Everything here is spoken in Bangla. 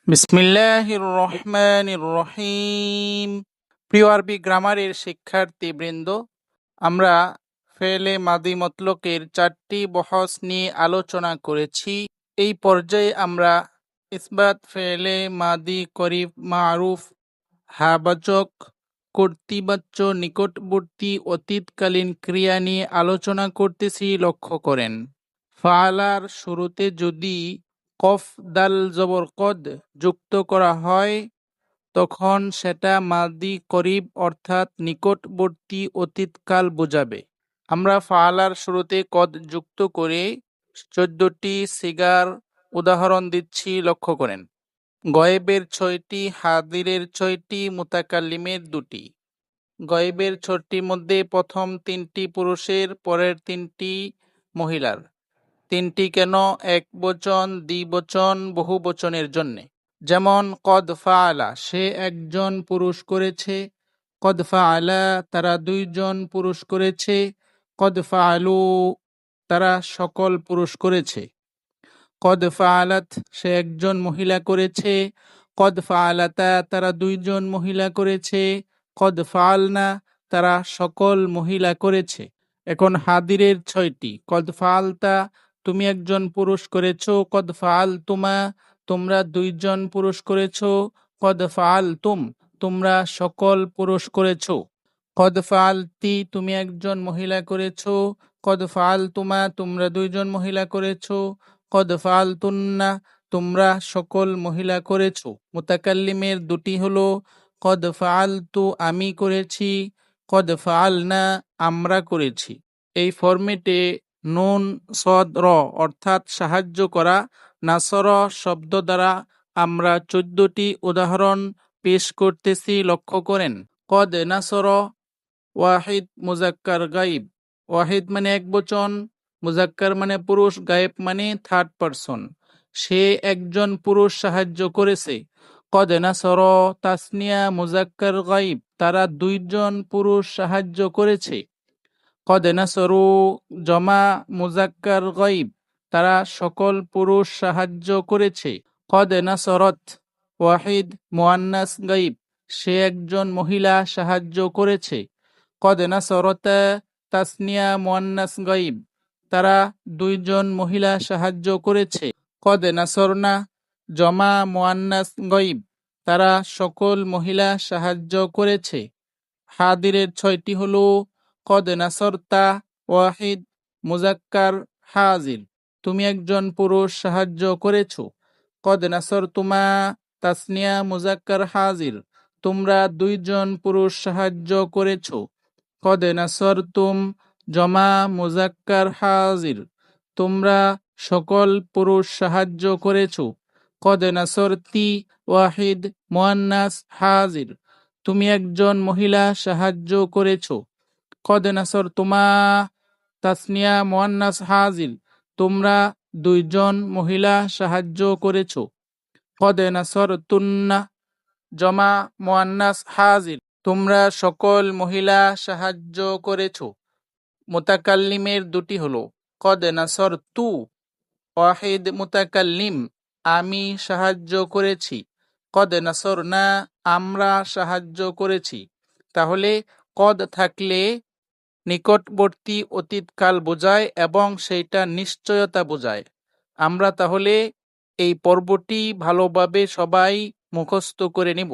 বিসমিল্লাহির রহমানির রহিম। প্রিয় আরবি গ্রামারের শিক্ষার্থীবৃন্দ, আমরা ফেলে মাদি মতলকের 4টি বহস নিয়ে আলোচনা করেছি। এই পর্যায়ে আমরা ইসবাত ফেলে মাদি করিব মারুফ হাবাচক কর্তৃবাচ্য নিকটবর্তী অতীতকালীন ক্রিয়া নিয়ে আলোচনা করতেছি। লক্ষ্য করেন, ফালার শুরুতে যদি কফ দাল জবর কদ যুক্ত করা হয় তখন সেটা মাদি করিব অর্থাৎ নিকটবর্তী অতীতকাল বোঝাবে। আমরা ফালার শুরুতে কদ যুক্ত করে 14টি সিগার উদাহরণ দিচ্ছি। লক্ষ্য করেন, গয়েবের 6টি, হাদিরের 6টি, মুতাকাল্লিমের 2টি। গয়েবের 6টির মধ্যে প্রথম 3টি পুরুষের, পরের 3টি মহিলার। 3টি কেন? এক বচন, দ্বিবচন, বহু বচনের জন্যে। যেমন কদ ফাআলা, সে একজন পুরুষ করেছে। কদ ফাআলা, তারা 2জন পুরুষ করেছে। কদ ফাআলু, তারা সকল পুরুষ করেছে। কদ ফাআলাত, সে একজন মহিলা করেছে। কদ ফাআলাতা, তারা 2জন মহিলা করেছে। কদ ফাআলনা, তারা সকল মহিলা করেছে। এখন হাদিরের 6টি। কদ ফাআলতা, তুমি একজন পুরুষ করেছো। কদ ফাআলতুমা, তোমরা 2জন পুরুষ করেছো। কদ ফাআলতুম, তোমরা সকল পুরুষ করেছো। কদ ফাআলতি, তুমি একজন মহিলা করেছো। কদ ফাআলতুমা, তোমরা 2জন মহিলা করেছো। কদ ফাআলতুন্না, তোমরা সকল মহিলা করেছো। মুতাকাল্লিমের 2টি হলো কদ ফাআলতু, আমি করেছি। কদ ফাআলনা, আমরা করেছি। এই ফরম্যাটে নুন সদ র অর্থাৎ সাহায্য করা নাসর শব্দ দ্বারা আমরা 14টি উদাহরণ পেশ করতেছি। লক্ষ্য করেন, কদ নাসর ওয়াহিদ মুজাক্কার গাইব। ওয়াহিদ মানে এক বচন, মুজাক্কার মানে পুরুষ, গায়েব মানে থার্ড পারসন। সে একজন পুরুষ সাহায্য করেছে। কদ নাসর তাসনিয়া মুজাক্কার গাইব, তারা 2জন পুরুষ সাহায্য করেছে। কদ নাসরু জমা মুজাক্কার গাইব, তারা সকল পুরুষ সাহায্য করেছে। কদ নাসরত ওয়াহিদ মুআন্নাস গাইব, সে একজন মহিলা সাহায্য করেছে। কদ নাসরতা তাসনিয়া মুআন্নাস গাইব, তারা 2জন মহিলা সাহায্য করেছে। কদ নাসরনা জমা মুআন্নাস গাইব, তারা সকল মহিলা সাহায্য করেছে। হাদিরের 6টি হলো কদ নাসরতা ওয়াহিদ মুজাক্কার হাজির, তুমি একজন পুরুষ সাহায্য করেছো। কদ নাসরতুমা তাসনিয়া মুজাক্কার হাজির, তোমরা 2জন পুরুষ সাহায্য করেছো। কদ নাসরতুম জমা মুজাক্কার হাজির, তোমরা সকল পুরুষ সাহায্য করেছো। কদ নাসরতি ওয়াহিদ মুআন্নাস হাজির, তুমি একজন মহিলা সাহায্য করেছো। কদ নাসরতুমা তাসনিয়া মুআন্নাস হাজির, তোমরা 2জন মহিলা সাহায্য করেছো। কদ নাসরতুন্না জমা মুআন্নাস হাজির, তোমরা সকল মহিলা সাহায্য করেছো। মুতাকাল্লিমের 2টি হলো কদ নাসরতু ওয়াহিদ মুতাকাল্লিম, আমি সাহায্য করেছি। কদ নাসরনা, আমরা সাহায্য করেছি। তাহলে কদ থাকলে নিকটবর্তী অতীতকাল বোঝায় এবং সেইটা নিশ্চয়তা বোঝায়। আমরা তাহলে এই পর্বটি ভালোভাবে সবাই মুখস্থ করে নিব।